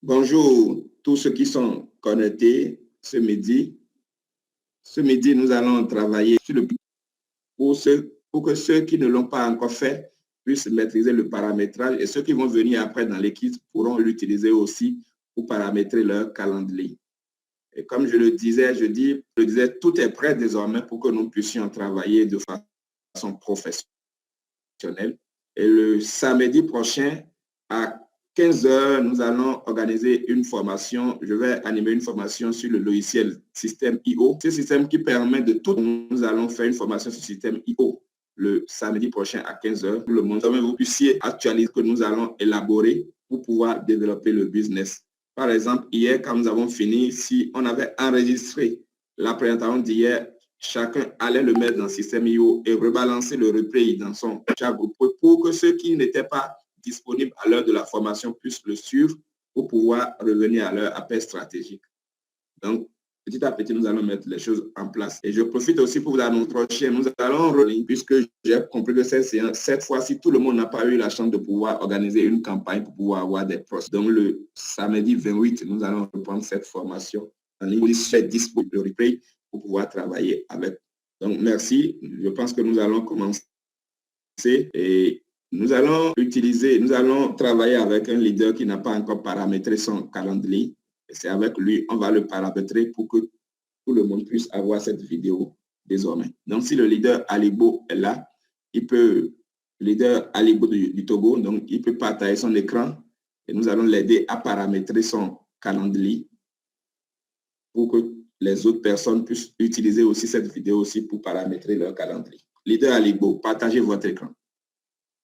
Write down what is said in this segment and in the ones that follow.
Bonjour tous ceux qui sont connectés ce midi. Ce midi, nous allons travailler sur le pour que ceux qui ne l'ont pas encore fait puissent maîtriser le paramétrage et ceux qui vont venir après dans l'équipe pourront l'utiliser aussi pour paramétrer leur calendrier. Et comme je le disais, tout est prêt désormais pour que nous puissions travailler de façon professionnelle. Et le samedi prochain, à 15 heures, nous allons organiser une formation. Je vais animer une formation sur le logiciel Système IO. Ce système qui permet de tout. Nous allons faire une formation sur le système IO le samedi prochain à 15 heures. Pour le monde, vous puissiez actualiser ce que nous allons élaborer pour pouvoir développer le business. Par exemple, hier, quand nous avons fini, si on avait enregistré la présentation d'hier, chacun allait le mettre dans le système IO et rebalancer le replay dans son chat groupe pour que ceux qui n'étaient pas disponibles à l'heure de la formation puissent le suivre pour pouvoir revenir à leur appel stratégique. Donc, petit à petit, nous allons mettre les choses en place. Et je profite aussi pour vous annoncer, nous allons religner, puisque j'ai compris que cette fois-ci, tout le monde n'a pas eu la chance de pouvoir organiser une campagne pour pouvoir avoir des pros. Donc, le samedi 28, nous allons reprendre cette formation en ligne. C'est disponible le replay pour pouvoir travailler avec. Donc, merci. Je pense que nous allons commencer et nous allons travailler avec un leader qui n'a pas encore paramétré son calendrier. Et c'est avec lui, on va le paramétrer pour que tout le monde puisse avoir cette vidéo désormais. Donc, si le leader Alibo est là, le leader Alibo du Togo, donc il peut partager son écran et nous allons l'aider à paramétrer son calendrier pour que les autres personnes puissent utiliser aussi cette vidéo aussi pour paramétrer leur calendrier. Leader Alibo, partagez votre écran.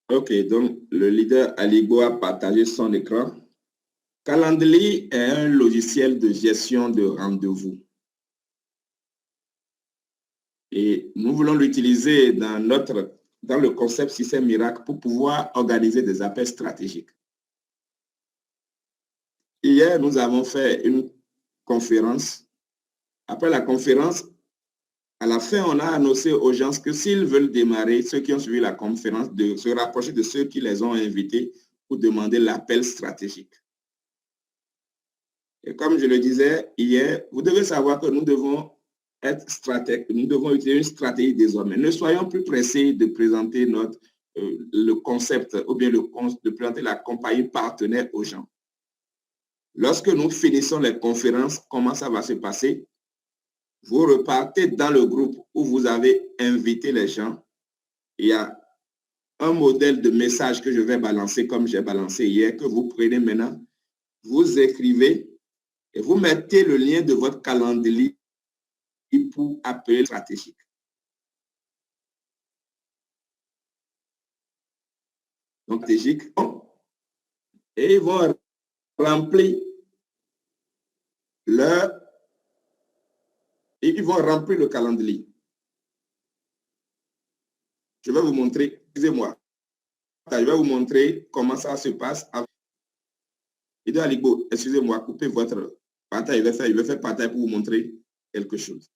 OK, donc le leader Alibo a partagé son écran. Calendly est un logiciel de gestion de rendez-vous. Et nous voulons l'utiliser dans le concept Système Miracle pour pouvoir organiser des appels stratégiques. Hier, nous avons fait une conférence. Après la conférence, à la fin, on a annoncé aux gens que s'ils veulent démarrer, ceux qui ont suivi la conférence, de se rapprocher de ceux qui les ont invités pour demander l'appel stratégique. Et comme je le disais hier, vous devez savoir que nous devons être stratèges, nous devons utiliser une stratégie désormais. Ne soyons plus pressés de présenter le concept ou bien de présenter la compagnie partenaire aux gens. Lorsque nous finissons les conférences, comment ça va se passer? Vous repartez dans le groupe où vous avez invité les gens. Il y a un modèle de message que je vais balancer comme j'ai balancé hier, que vous prenez maintenant, vous écrivez et vous mettez le lien de votre calendrier pour appeler stratégique. Donc, stratégique. Et ils vont remplir le calendrier. Je vais vous montrer, excusez-moi, je vais vous montrer comment ça se passe. Ido Alibo, excusez-moi, coupez votre partage. Je vais faire partage pour vous montrer quelque chose.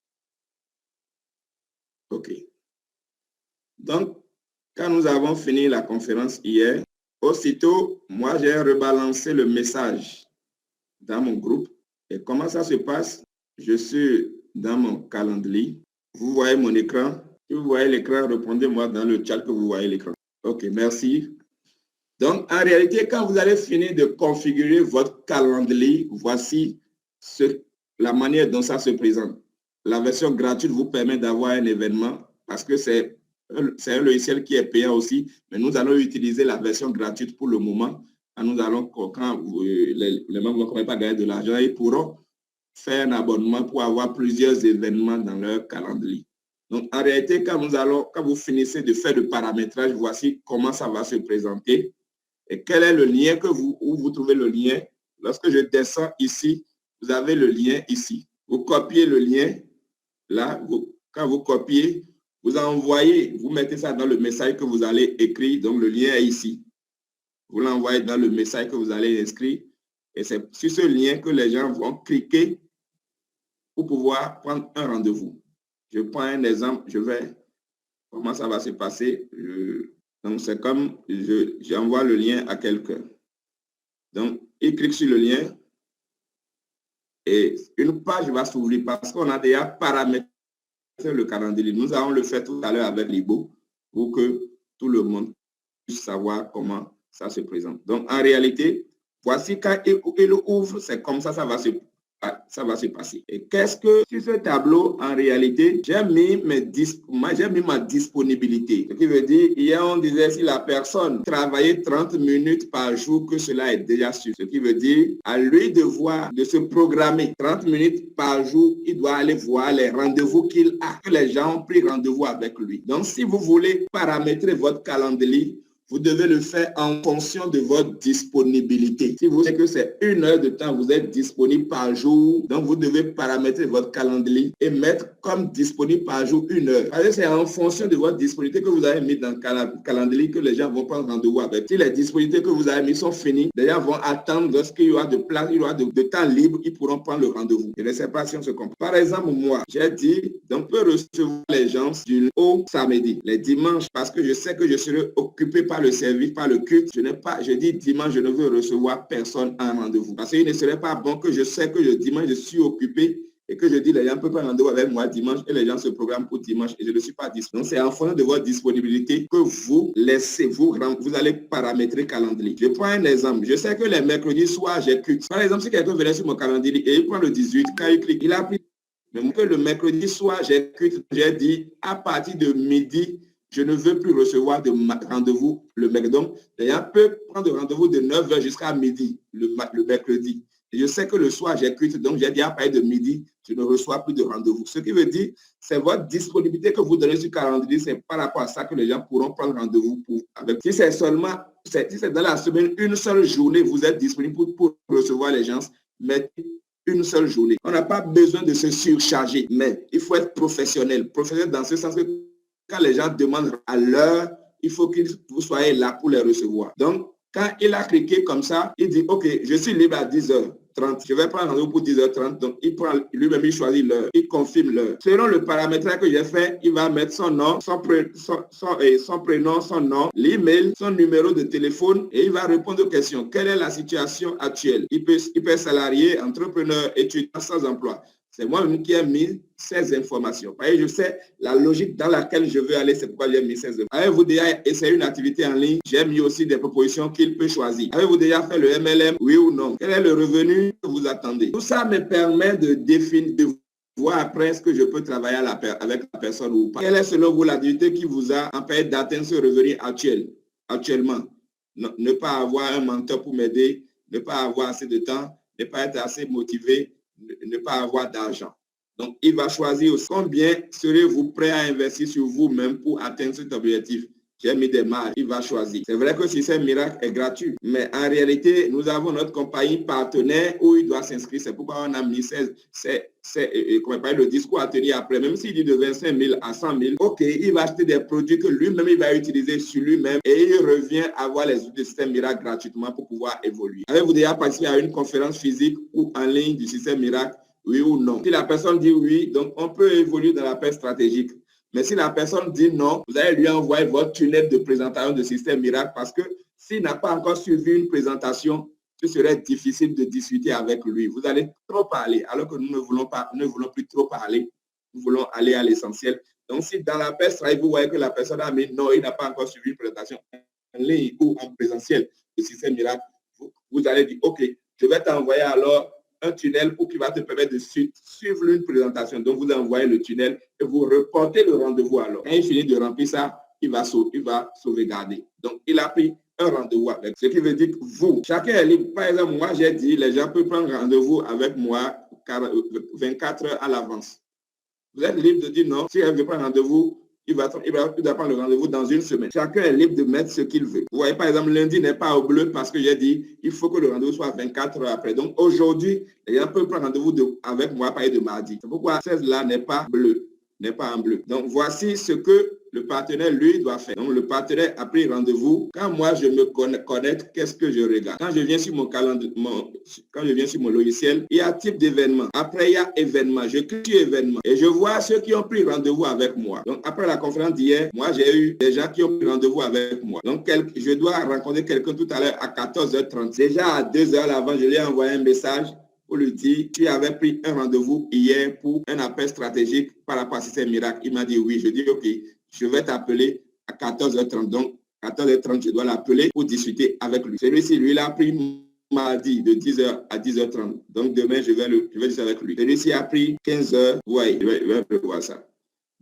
OK. Donc, quand nous avons fini la conférence hier, aussitôt, moi, j'ai rebalancé le message dans mon groupe. Et comment ça se passe? Je suis dans mon calendrier. Vous voyez mon écran. Si vous voyez l'écran, répondez-moi dans le chat que vous voyez l'écran. OK, merci. Donc, en réalité, quand vous allez finir de configurer votre calendrier, voici la manière dont ça se présente. La version gratuite vous permet d'avoir un événement parce que c'est un logiciel qui est payant aussi, mais nous allons utiliser la version gratuite pour le moment. Nous allons, quand les membres ne vont pas gagner de l'argent, ils pourront faire un abonnement pour avoir plusieurs événements dans leur calendrier. Donc, en réalité, quand vous finissez de faire le paramétrage, voici comment ça va se présenter. Et quel est le lien où vous trouvez le lien? Lorsque je descends ici, vous avez le lien ici. Vous copiez le lien. Là, quand vous copiez, vous envoyez, vous mettez ça dans le message que vous allez écrire. Donc, le lien est ici. Vous l'envoyez dans le message que vous allez inscrire. Et c'est sur ce lien que les gens vont cliquer pour pouvoir prendre un rendez-vous. Je prends un exemple. Comment ça va se passer? Donc, c'est comme j'envoie le lien à quelqu'un. Donc, il clique sur le lien. et une page va s'ouvrir parce qu'on a déjà paramétré le calendrier. Nous allons le faire tout à l'heure avec Libo pour que tout le monde puisse savoir comment ça se présente. Donc, en réalité, voici quand il ouvre, c'est comme ça, ça va se passer. Et qu'est-ce que sur ce tableau, en réalité, j'ai mis ma disponibilité. Ce qui veut dire, hier, on disait si la personne travaillait 30 minutes par jour, que cela est déjà sûr. Ce qui veut dire, à lui de se programmer 30 minutes par jour, il doit aller voir les rendez-vous qu'il a, que les gens ont pris rendez-vous avec lui. Donc, si vous voulez paramétrer votre calendrier, vous devez le faire en fonction de votre disponibilité. Si vous savez que c'est 1 heure de temps, vous êtes disponible par jour, donc vous devez paramétrer votre calendrier et mettre comme disponible par jour 1 heure. C'est en fonction de votre disponibilité que vous avez mis dans le calendrier que les gens vont prendre rendez-vous avec. Si les disponibilités que vous avez mis sont finies, les gens vont attendre lorsqu'il y aura de place, il y aura de temps libre, ils pourront prendre le rendez-vous. Je ne sais pas si on se comprend. Par exemple, moi, j'ai dit, donc, on peut recevoir les gens du au samedi, les dimanches, parce que je sais que je serai occupé par le service, par le culte. Je dis dimanche, je ne veux recevoir personne en rendez-vous. Parce qu'il ne serait pas bon que je sais que le dimanche, je suis occupé et que je dis les gens ne peuvent pas rendez-vous avec moi dimanche et les gens se programment pour dimanche et je ne suis pas disponible. Donc, c'est en fonction de votre disponibilité que vous allez paramétrer le calendrier. Je prends un exemple. Je sais que les mercredis soirs, j'ai culte. Par exemple, si quelqu'un venait sur mon calendrier et il prend le 18, quand il clique, il a pris. Mais que le mercredi soir, j'ai dit à partir de midi, je ne veux plus recevoir de rendez-vous le mercredi. Donc, les gens peuvent prendre rendez-vous de 9h jusqu'à midi le mercredi. Et je sais que le soir, j'ai culte, donc j'ai dit à partir de midi, je ne reçois plus de rendez-vous. Ce qui veut dire, c'est votre disponibilité que vous donnez sur le calendrier, c'est par rapport à ça que les gens pourront prendre rendez-vous avec. Si c'est dans la semaine, une seule journée, vous êtes disponible pour recevoir les gens, mais une seule journée. On n'a pas besoin de se surcharger, mais il faut être professionnel. Professionnel dans ce sens que quand les gens demandent à l'heure, il faut que vous soyez là pour les recevoir. Donc, quand il a cliqué comme ça, il dit, OK, je suis libre à 10h30. Je vais prendre rendez-vous pour 10h30. Donc, il prend lui-même, il choisit l'heure. Il confirme l'heure. Selon le paramétrage que j'ai fait, il va mettre son nom, son prénom, son nom, l'email, son numéro de téléphone et il va répondre aux questions. Quelle est la situation actuelle? Il peut être salarié, entrepreneur, étudiant, sans emploi. C'est moi-même qui ai mis ces informations. Voyez, je sais la logique dans laquelle je veux aller, c'est pourquoi j'ai mis ces informations. Avez-vous déjà essayé une activité en ligne? J'ai mis aussi des propositions qu'il peut choisir. Avez-vous déjà fait le MLM? Oui ou non? Quel est le revenu que vous attendez? Tout ça me permet de définir, de voir après ce que je peux travailler avec la personne ou pas. Quelle est selon vous l'activité qui vous a empêché d'atteindre ce revenu actuellement? Ne pas avoir un mentor pour m'aider, ne pas avoir assez de temps, ne pas être assez motivé, ne pas avoir d'argent. Donc, il va choisir aussi combien serez-vous prêt à investir sur vous-même pour atteindre cet objectif. J'ai mis des marges, il va choisir. C'est vrai que si c'est miracle est gratuit, mais en réalité, nous avons notre compagnie partenaire où il doit s'inscrire. C'est pourquoi on a mis le discours à tenir après. Même s'il dit de 25 000 à 100 000, OK, il va acheter des produits que lui-même, il va utiliser sur lui-même et il revient avoir les outils du système miracle gratuitement pour pouvoir évoluer. Avez-vous déjà participé à une conférence physique ou en ligne du système miracle? Oui ou non? Si la personne dit oui, donc on peut évoluer dans la paix stratégique. Mais si la personne dit non, vous allez lui envoyer votre tunnel de présentation de système miracle parce que s'il n'a pas encore suivi une présentation, ce serait difficile de discuter avec lui. Vous allez trop parler, alors que nous ne voulons plus trop parler. Nous voulons aller à l'essentiel. Donc, si dans la paix stratégique, vous voyez que la personne a mis non, il n'a pas encore suivi une présentation en ligne ou en présentiel de système miracle, vous allez dire, OK, je vais t'envoyer alors un tunnel qui va te permettre de suivre une présentation. Donc, vous envoyez le tunnel et vous reportez le rendez-vous alors. Quand il finit de remplir ça, il va sauvegarder. Donc, il a pris un rendez-vous avec. Ce qui veut dire que vous, chacun est libre. Par exemple, moi, j'ai dit, les gens peuvent prendre rendez-vous avec moi 24 heures à l'avance. Vous êtes libre de dire non. Si elle veut prendre rendez-vous, il va prendre le rendez-vous dans une semaine. Chacun est libre de mettre ce qu'il veut. Vous voyez, par exemple, lundi n'est pas au bleu parce que j'ai dit, il faut que le rendez-vous soit 24 heures après. Donc, aujourd'hui, les gens peuvent prendre rendez-vous avec moi à partir de mardi. C'est pourquoi 16 là n'est pas bleu, n'est pas en bleu. Donc, voici ce que le partenaire, lui, doit faire. Donc, le partenaire a pris rendez-vous. Quand moi, je me connecte, qu'est-ce que je regarde? Quand je viens sur mon calendrier, quand je viens sur mon logiciel, il y a type d'événement. Après, il y a événement. Je clique sur événement et je vois ceux qui ont pris rendez-vous avec moi. Donc, après la conférence d'hier, moi, j'ai eu des gens qui ont pris rendez-vous avec moi. Donc, je dois rencontrer quelqu'un tout à l'heure à 14h30. Déjà à 2h avant, je lui ai envoyé un message pour lui dire, tu avais pris un rendez-vous hier pour un appel stratégique par rapport à Système Miracle. Il m'a dit oui. Je dis, OK, je vais t'appeler à 14h30. Donc, 14h30, je dois l'appeler pour discuter avec lui. Celui-ci, lui, il a pris mardi de 10h à 10h30. Donc, demain, je vais discuter avec lui. Celui-ci a pris 15h. Ouais, je vais voir ça.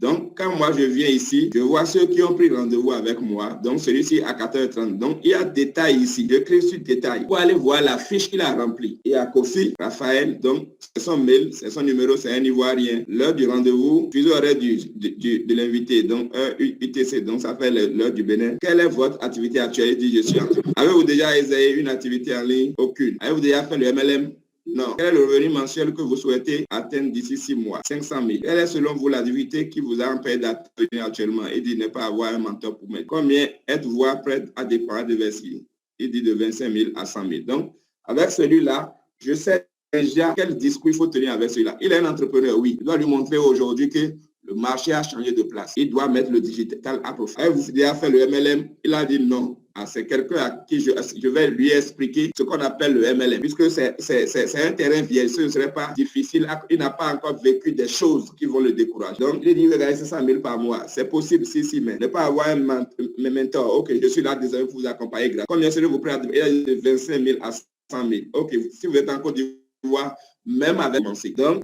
Donc, quand moi je viens ici, je vois ceux qui ont pris rendez-vous avec moi. Donc, celui-ci à 14h30. Donc, il y a détail ici. Je clique sur détail pour aller voir la fiche qu'il a remplie. Et à Kofi, Raphaël, donc, c'est son mail, c'est son numéro, c'est un Ivoirien. L'heure du rendez-vous, fuseau horaire de l'invité, donc heure UTC, donc ça fait l'heure du Bénin. Quelle est votre activité actuelle? Il dit, je suis en train. Avez-vous déjà essayé une activité en ligne? Aucune. Avez-vous déjà fait le MLM? Non. Quel est le revenu mensuel que vous souhaitez atteindre d'ici 6 mois? 500 000. Quelle est selon vous l'activité qui vous a empêché d'atteindre actuellement? Il dit ne pas avoir un mentor pour mettre. Combien êtes-vous prêt à dépenser de verser? Il dit de 25 000 à 100 000. Donc, avec celui-là, je sais déjà quel discours il faut tenir avec celui-là. Il est un entrepreneur, oui. Il doit lui montrer aujourd'hui que le marché a changé de place. Il doit mettre le digital à profit. Vous déjà fait le MLM? Il a dit non. C'est quelqu'un à qui je vais lui expliquer ce qu'on appelle le MLM, puisque c'est un terrain vieil, ce ne serait pas difficile. Il n'a pas encore vécu des choses qui vont le décourager. Donc, il dit, regardez, c'est 100 000 par mois. C'est possible, si, mais ne pas avoir un mentor. OK, je suis là, désolé pour vous accompagner. Combien serez vous prêt à il a dit 25 000 à 100 000. OK, si vous êtes en Côte d'Ivoire, même avec commencé. Donc,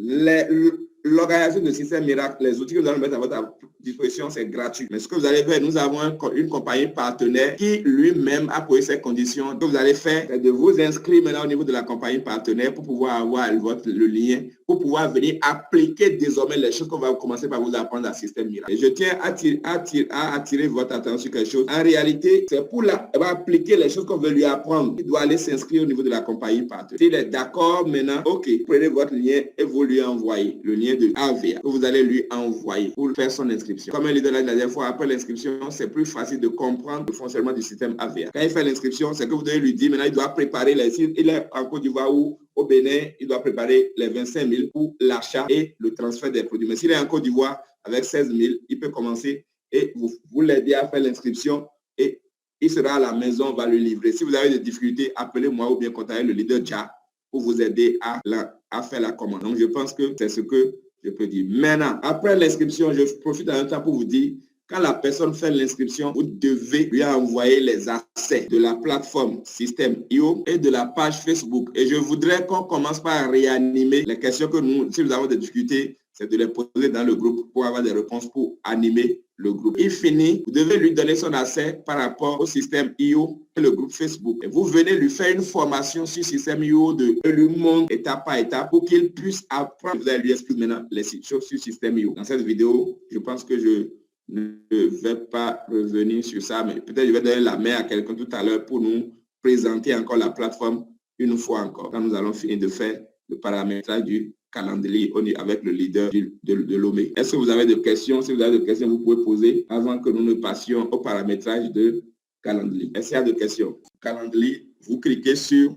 l'organisation de Système Miracle, les outils que nous allons mettre à votre disposition, c'est gratuit. Mais ce que vous allez faire, nous avons une compagnie partenaire qui lui-même a posé ces conditions. Ce que vous allez faire, c'est de vous inscrire maintenant au niveau de la compagnie partenaire pour pouvoir avoir le lien, pour pouvoir venir appliquer désormais les choses qu'on va commencer par vous apprendre à Système Miracle. Et je tiens à attirer votre attention sur quelque chose. En réalité, c'est pour appliquer les choses qu'on veut lui apprendre. Il doit aller s'inscrire au niveau de la compagnie partenaire. S'il est d'accord maintenant, OK, prenez votre lien et vous lui envoyez le lien de AVA que vous allez lui envoyer pour faire son inscription. Comme un leader l'a dit la dernière fois, après l'inscription, c'est plus facile de comprendre le fonctionnement du système AVA. Quand il fait l'inscription, c'est que vous devez lui dire, maintenant, il doit préparer les sites. Il est en Côte d'Ivoire ou au Bénin, il doit préparer les 25 000 pour l'achat et le transfert des produits. Mais s'il est en Côte d'Ivoire avec 16 000, il peut commencer et vous l'aider à faire l'inscription et il sera à la maison, on va le livrer. Si vous avez des difficultés, appelez-moi ou bien contactez le leader JA pour vous aider à faire la commande. Donc, je pense que c'est ce que je peux dire. Maintenant, après l'inscription, je profite en même temps pour vous dire, quand la personne fait l'inscription, vous devez lui envoyer les accès de la plateforme Système.io et de la page Facebook. Et je voudrais qu'on commence par réanimer les questions que nous, si nous avons des difficultés, c'est de les poser dans le groupe pour avoir des réponses pour animer le groupe. Il finit, vous devez lui donner son accès par rapport au Système.io et le groupe Facebook. Et vous venez lui faire une formation sur Système.io de lui montre étape par étape pour qu'il puisse apprendre. Vous allez lui expliquer maintenant les choses sur Système.io. Dans cette vidéo, je pense que je ne vais pas revenir sur ça, mais peut-être je vais donner la main à quelqu'un tout à l'heure pour nous présenter encore la plateforme une fois encore, quand nous allons finir de faire le paramétrage du calendrier avec le leader de Lomé. Est-ce que vous avez des questions? Si vous avez des questions, vous pouvez poser avant que nous ne passions au paramétrage de calendrier. Est-ce qu'il y a des questions? Calendrier, vous cliquez sur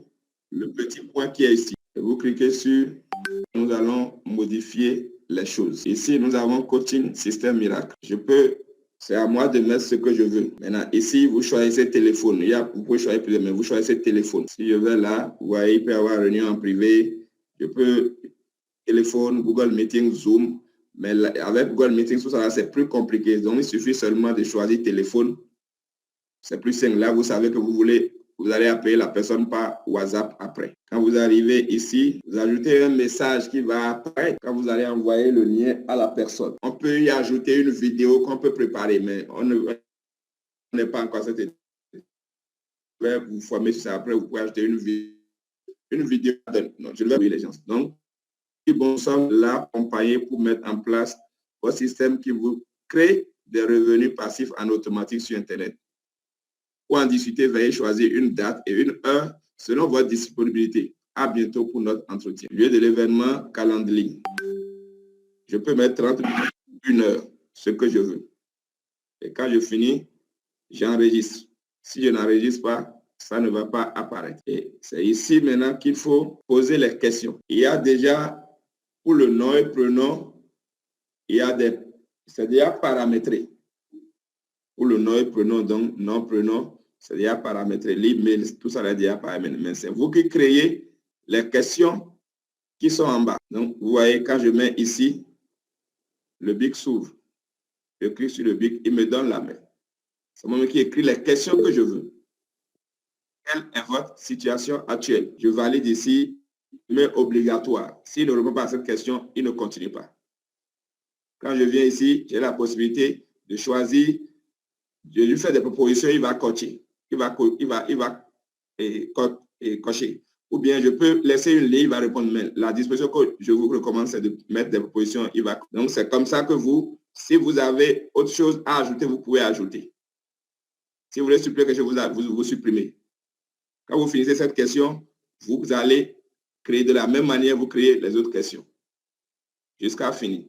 le petit point qui est ici. Et vous cliquez sur, nous allons modifier les choses. Ici, nous avons coaching Système Miracle. C'est à moi de mettre ce que je veux. Maintenant, ici, vous choisissez téléphone. Vous pouvez choisir plusieurs, mais vous choisissez téléphone. Si je vais là, vous voyez, il peut y avoir réunion en privé. Je peux téléphone, Google Meeting, Zoom. Mais là, avec Google Meeting, tout ça, c'est plus compliqué. Donc, il suffit seulement de choisir téléphone. C'est plus simple. Là, vous savez que vous allez appeler la personne par WhatsApp après. Quand vous arrivez ici, vous ajoutez un message qui va apparaître quand vous allez envoyer le lien à la personne. On peut y ajouter une vidéo qu'on peut préparer, mais on n'est pas encore cette étape. Je vais vous former sur ça après. Vous pouvez ajouter une vidéo. Non, je vais vous les gens. Donc, bon sang l'accompagner pour mettre en place un système qui vous crée des revenus passifs en automatique sur Internet. Pour en discuter, veuillez choisir une date et une heure selon votre disponibilité. À bientôt pour notre entretien. Lieu de l'événement, calendrier. Je peux mettre 30 minutes, 1 heure, ce que je veux. Et quand je finis, j'enregistre. Si je n'enregistre pas, ça ne va pas apparaître. Et c'est ici maintenant qu'il faut poser les questions. Il y a déjà, pour le nom et prénom, c'est déjà paramétré. Pour le nom et prénom, donc nom, prénom, c'est déjà paramétré. L'email, tout ça est déjà paramétré. Mais c'est vous qui créez les questions qui sont en bas. Donc, vous voyez, quand je mets ici, le bic s'ouvre. Je clique sur le bic, il me donne la main. C'est moi qui écris les questions que je veux. Quelle est votre situation actuelle? Je valide ici, mais obligatoire. S'il ne répond pas à cette question, il ne continue pas. Quand je viens ici, j'ai la possibilité de choisir, je lui fais des propositions, il va cocher. Il va cocher. Ou bien je peux laisser une ligne, il va répondre. Mais la disposition que je vous recommande, c'est de mettre des propositions, il va. Donc, c'est comme ça que vous, si vous avez autre chose à ajouter, vous pouvez ajouter. Si vous voulez supprimer quelque chose, vous supprimez. Quand vous finissez cette question, vous allez créer de la même manière, vous créez les autres questions. Jusqu'à finir.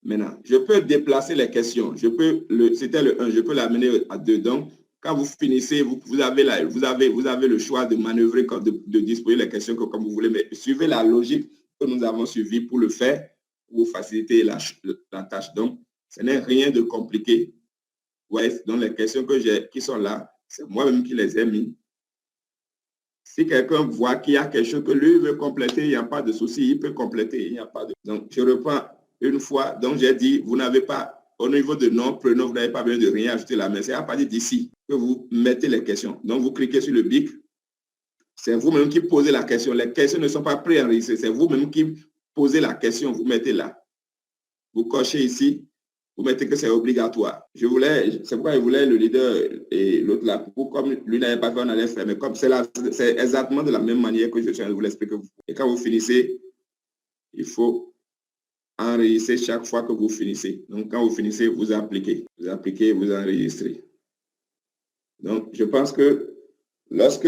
Maintenant, je peux déplacer les questions. C'était le 1, je peux l'amener à 2. Donc, quand vous finissez, vous avez le choix de manœuvrer, de disposer les questions comme vous voulez, mais suivez la logique que nous avons suivie pour le faire, pour faciliter la tâche. Donc, ce n'est rien de compliqué. Ouais, donc, les questions qui sont là, c'est moi-même qui les ai mis. Si quelqu'un voit qu'il y a quelque chose que lui veut compléter, il n'y a pas de souci, il peut compléter. Il n'y a pas de... Donc, je reprends une fois. Donc, j'ai dit, vous n'avez pas, au niveau de nom, prénom, vous n'avez pas besoin de rien ajouter la main. C'est à partir d'ici que vous mettez les questions. Donc, vous cliquez sur le bic. C'est vous-même qui posez la question. Les questions ne sont pas préenregistrées. C'est vous-même qui posez la question. Vous mettez là. Vous cochez ici. Vous mettez que c'est obligatoire. C'est pourquoi je voulais le leader et l'autre là. Comme lui n'avait pas fait, on allait faire. Mais comme c'est exactement de la même manière que je suis en train de vous l'expliquer. Et quand vous finissez, il faut enregistrer chaque fois que vous finissez. Donc, quand vous finissez, vous appliquez. Vous appliquez, vous enregistrez. Donc, je pense que lorsque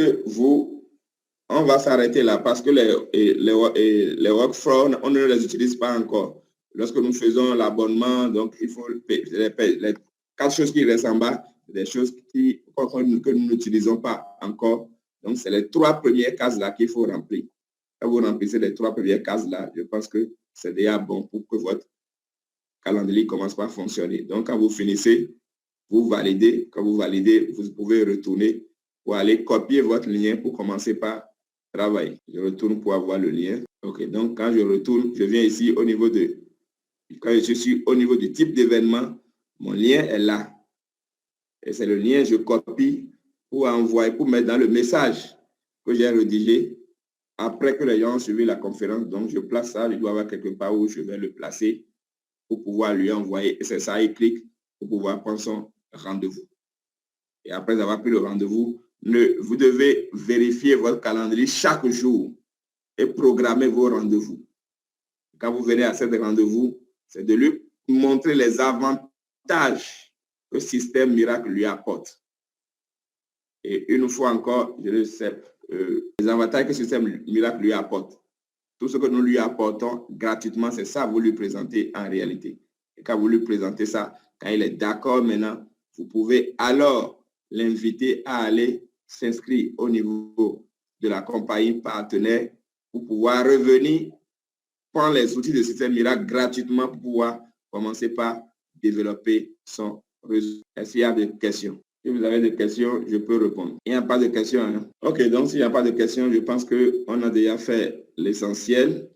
on va s'arrêter là parce que les workflows, on ne les utilise pas encore. Lorsque nous faisons l'abonnement, donc il faut les 4 choses qui restent en bas, des choses que nous n'utilisons pas encore. Donc, c'est les 3 premières cases là qu'il faut remplir. Quand vous remplissez les 3 premières cases là, je pense que c'est déjà bon pour que votre calendrier commence à fonctionner. Donc, quand vous finissez, vous validez. Quand vous validez, vous pouvez retourner pour aller copier votre lien pour commencer par travailler. Je retourne pour avoir le lien. OK, donc quand je retourne, je viens ici au niveau de... Quand je suis au niveau du type d'événement, mon lien est là. Et c'est le lien que je copie pour envoyer, pour mettre dans le message que j'ai rédigé après que les gens ont suivi la conférence. Donc, je place ça, il doit y avoir quelque part où je vais le placer pour pouvoir lui envoyer. Et c'est ça, il clique pour pouvoir prendre son rendez-vous. Et après avoir pris le rendez-vous, vous devez vérifier votre calendrier chaque jour et programmer vos rendez-vous. Quand vous venez à ce rendez-vous, c'est de lui montrer les avantages que le système miracle lui apporte. Et une fois encore, je le sais, les avantages que le système miracle lui apporte. Tout ce que nous lui apportons gratuitement, c'est ça, vous lui présentez en réalité. Et quand vous lui présentez ça, quand il est d'accord maintenant, vous pouvez alors l'inviter à aller s'inscrire au niveau de la compagnie partenaire pour pouvoir revenir prendre les outils de système miracle gratuitement pour pouvoir commencer par développer son réseau. Est-ce qu'il y a des questions? Si vous avez des questions, je peux répondre. Il n'y a pas de questions. Hein? OK, donc s'il n'y a pas de questions, je pense qu'on a déjà fait l'essentiel.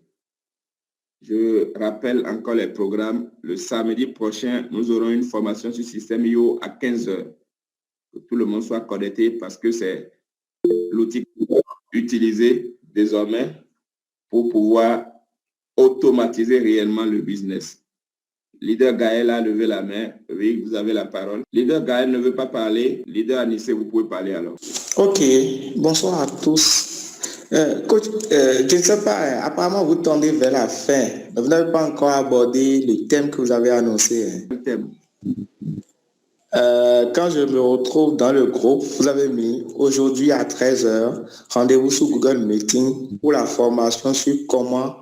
Je rappelle encore les programmes. Le samedi prochain, nous aurons une formation sur système IO à 15h. Que tout le monde soit connecté parce que c'est l'outil utilisé désormais pour pouvoir automatiser réellement le business. Leader Gaël a levé la main. Oui, vous avez la parole. Leader Gaël ne veut pas parler. Leader Anissé, vous pouvez parler alors. OK. Bonsoir à tous. Coach, je ne sais pas, apparemment vous tendez vers la fin. Mais vous n'avez pas encore abordé le thème que vous avez annoncé. Le thème. Quand je me retrouve dans le groupe, vous avez mis aujourd'hui à 13h, rendez-vous sur Google Meeting pour la formation sur comment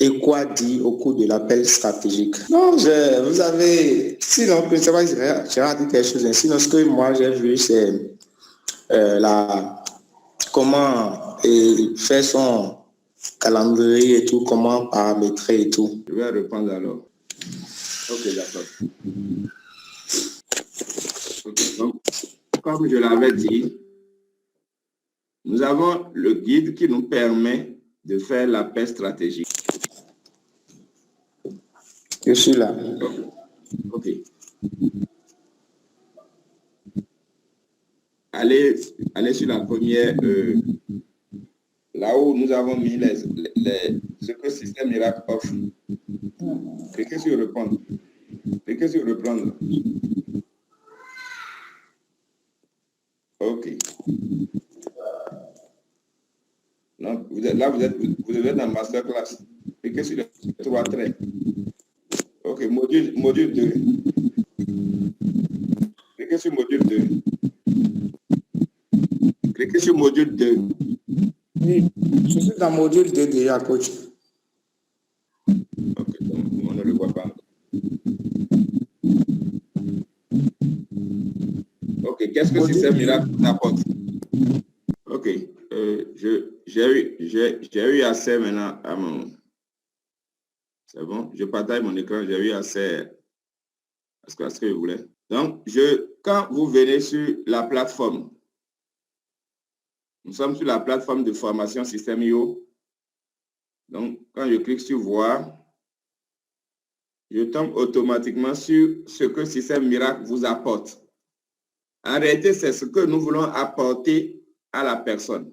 et quoi dire au cours de l'appel stratégique. Non, vous avez, sinon, je ne sais pas si j'ai raté quelque chose, sinon ce que moi j'ai vu, c'est comment faire son calendrier et tout, comment paramétrer et tout. Je vais répondre alors. OK, d'accord. Okay, donc, comme je l'avais dit, nous avons le guide qui nous permet de faire l'appel stratégique. Je suis là. OK. Allez sur la première, là où nous avons mis ce que le système Miracle offre. Cliquez sur reprendre. Cliquez sur reprendre. OK. Donc, vous êtes dans le masterclass. Cliquez sur les 3 traits. OK, module 2. Cliquez sur module 2. Cliquez sur module 2. Oui, je suis dans module 2 déjà, coach. OK, donc on ne le voit pas. OK, qu'est-ce que le système Miracle vous apporte? OK, j'ai eu accès maintenant à mon... C'est bon, je partage mon écran, j'ai eu accès à ce que je voulais. Donc, quand vous venez sur la plateforme, nous sommes sur la plateforme de formation Système.io. Donc, quand je clique sur voir, je tombe automatiquement sur ce que Système Miracle vous apporte. En réalité, c'est ce que nous voulons apporter à la personne.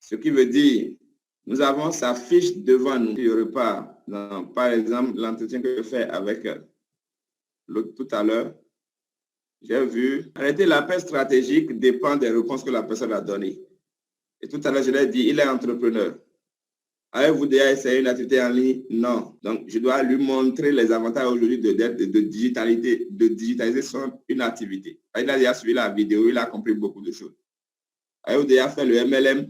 Ce qui veut dire, nous avons sa fiche devant nous. Il repart dans, par exemple, l'entretien que je fais avec l'autre tout à l'heure. J'ai vu, en réalité, l'appel stratégique dépend des réponses que la personne a données. Et tout à l'heure, je l'ai dit, il est entrepreneur. Avez-vous déjà essayé une activité en ligne? Non. Donc, je dois lui montrer les avantages aujourd'hui de digitaliser une activité. Il a déjà suivi la vidéo, il a compris beaucoup de choses. Avez-vous déjà fait le MLM?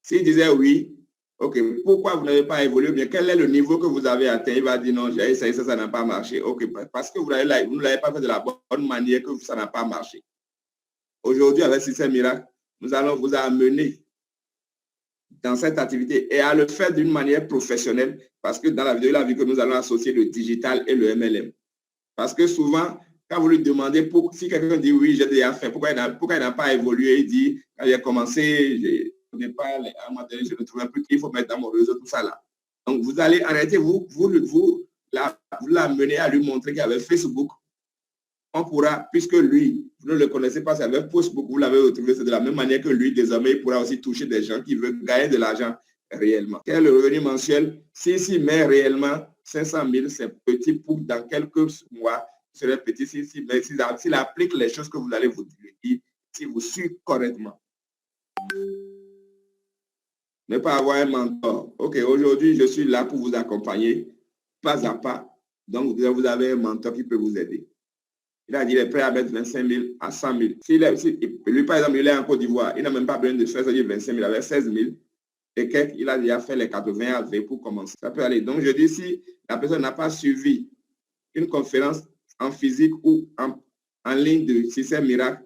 S'il disait oui, OK, pourquoi vous n'avez pas évolué bien? Quel est le niveau que vous avez atteint? Il va dire non, j'ai essayé ça, ça n'a pas marché. OK, parce que vous ne l'avez pas fait de la bonne manière que ça n'a pas marché. Aujourd'hui, avec Système Miracle, nous allons vous amener dans cette activité et à le faire d'une manière professionnelle, parce que dans la vidéo, il a vu que nous allons associer le digital et le MLM. Parce que souvent, quand vous lui demandez, si quelqu'un dit oui, j'ai déjà fait, pourquoi il n'a pas évolué, il dit, quand j'ai commencé, au départ, à un moment donné, je ne trouvais plus qu'il faut mettre dans mon réseau, tout ça là. Donc, vous allez arrêter, vous l'amener à lui montrer qu'avec Facebook, on pourra, puisque lui, vous ne le connaissez pas, c'est avec Facebook, vous l'avez retrouvé, c'est de la même manière que lui, désormais, il pourra aussi toucher des gens qui veulent gagner de l'argent réellement. Quel est le revenu mensuel? S'il met réellement 500 000, c'est petit pour dans quelques mois, ce serait petit s'il applique les choses que vous allez vous dire, si vous suivez correctement. Ne pas avoir un mentor. OK, aujourd'hui, je suis là pour vous accompagner, pas à pas. Donc, vous avez un mentor qui peut vous aider. Il a dit qu'il est prêt à mettre 25 000 à 100 000. Lui, par exemple, il est en Côte d'Ivoire, il n'a même pas besoin de faire 25 000 avec 16 000. Et il a déjà fait les 80 à 20 pour commencer. Ça peut aller. Donc, je dis, si la personne n'a pas suivi une conférence en physique ou en ligne de Système Miracle,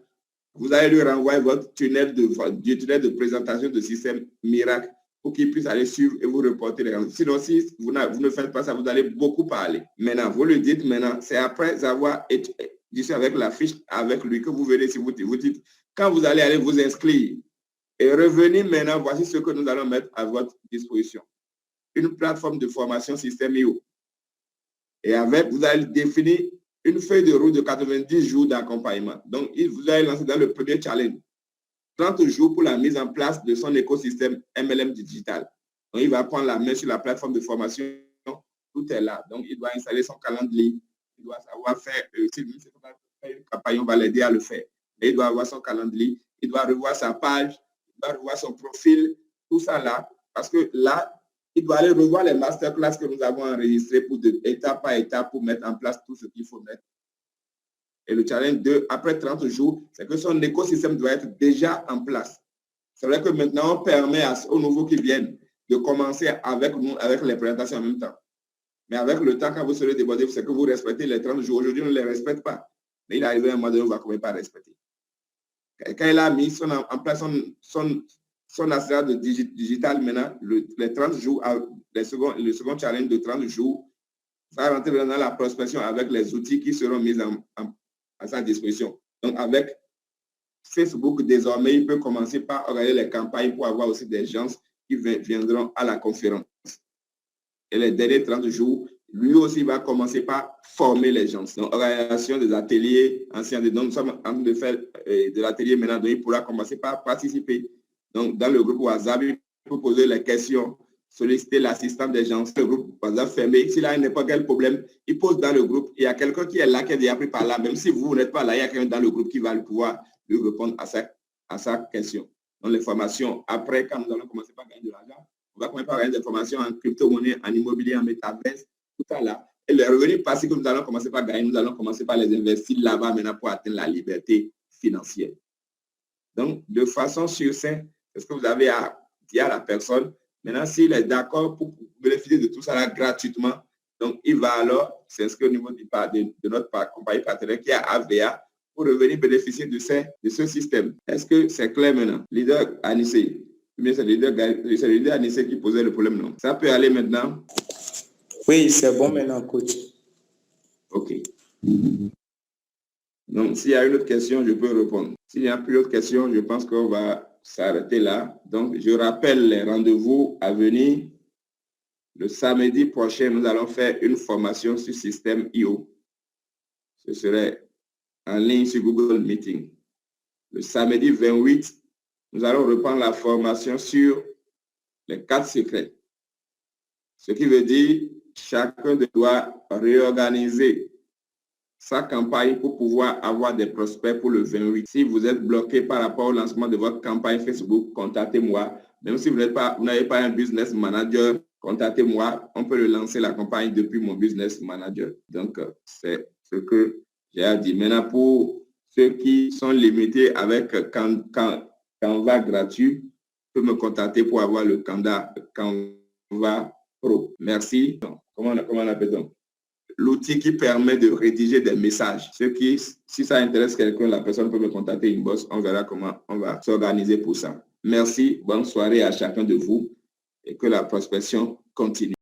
vous allez lui renvoyer votre tunnel de présentation de Système Miracle pour qu'il puisse aller suivre et vous reporter les renseignements. Sinon, si vous ne faites pas ça, vous allez beaucoup parler. Maintenant, vous le dites maintenant, c'est après avoir été avec la fiche avec lui que vous verrez si vous dites, quand vous allez vous inscrire et revenir maintenant, voici ce que nous allons mettre à votre disposition. Une plateforme de formation Système.io. Et avec, vous allez définir une feuille de route de 90 jours d'accompagnement. Donc, vous allez lancer dans le premier challenge 30 jours pour la mise en place de son écosystème MLM digital. Donc, il va prendre la main sur la plateforme de formation. Tout est là. Donc, il doit installer son calendrier. Il doit savoir faire, une campagne, on va l'aider à le faire. Et il doit avoir son calendrier. Il doit revoir sa page. Il doit revoir son profil. Tout ça là. Parce que là, il doit aller revoir les masterclass que nous avons enregistrés pour étape par étape pour mettre en place tout ce qu'il faut mettre. Et le challenge 2, après 30 jours, c'est que son écosystème doit être déjà en place. C'est vrai que maintenant, on permet aux nouveaux qui viennent de commencer avec nous, avec les présentations en même temps. Mais avec le temps, quand vous serez débordé, c'est que vous respectez les 30 jours. Aujourd'hui, on ne les respecte pas. Mais il est arrivé un moment donné, on ne va quand même pas respecter. Quand il a mis en place son assistant de digital, maintenant, les 30 jours, le second challenge de 30 jours, ça va rentrer dans la prospection avec les outils qui seront mis à sa disposition. Donc, avec Facebook, désormais, il peut commencer par organiser les campagnes pour avoir aussi des gens qui viendront à la conférence. Et les derniers 30 jours, lui aussi va commencer par former les gens. Donc, organisation des ateliers anciens. Donc, nous sommes en train de faire de l'atelier maintenant. Donc, il pourra commencer par participer. Donc, dans le groupe WhatsApp, il peut poser les questions, solliciter l'assistance des gens. Le groupe WhatsApp fermé, s'il a n'importe quel problème, il pose dans le groupe. Il y a quelqu'un qui est là, qui est déjà pris par là. Même si vous n'êtes pas là, il y a quelqu'un dans le groupe qui va pouvoir lui répondre à sa question. Donc, les formations, après, quand nous allons commencer par gagner de l'argent, on va commencer par gagner des formations en crypto-monnaie, en immobilier, en métaverse, tout ça là. Et les revenus passifs que nous allons commencer par gagner, nous allons commencer par les investir là-bas maintenant pour atteindre la liberté financière. Donc, de façon succincte, c'est ce que vous avez à dire à la personne. Maintenant, s'il est d'accord pour bénéficier de tout ça là gratuitement, donc il va alors s'inscrire au niveau de notre compagnie partenaire qui est AVA pour revenir bénéficier de ce système. Est-ce que c'est clair maintenant? Leader Anissé. Mais c'est le leader Anissé qui posait le problème, non? Ça peut aller maintenant? Oui, c'est bon maintenant, coach. OK. Donc, s'il y a une autre question, je peux répondre. S'il n'y a plus d'autres questions, je pense qu'on va s'arrêter là. Donc, je rappelle les rendez-vous à venir. Le samedi prochain, nous allons faire une formation sur système IO. Ce serait en ligne sur Google Meeting. Le samedi 28, nous allons reprendre la formation sur les 4 secrets. Ce qui veut dire chacun doit réorganiser sa campagne pour pouvoir avoir des prospects pour le 28. Si vous êtes bloqué par rapport au lancement de votre campagne Facebook, contactez-moi. Même si vous n'avez pas un business manager, contactez-moi. On peut le lancer la campagne depuis mon business manager. Donc, c'est ce que j'ai à dire. Maintenant, pour ceux qui sont limités avec Canva gratuit, peut me contacter pour avoir le Canva Pro. Merci. Comment on appelle-t-on? L'outil qui permet de rédiger des messages. Si ça intéresse quelqu'un, la personne peut me contacter inbox. On verra comment on va s'organiser pour ça. Merci. Bonne soirée à chacun de vous et que la prospection continue.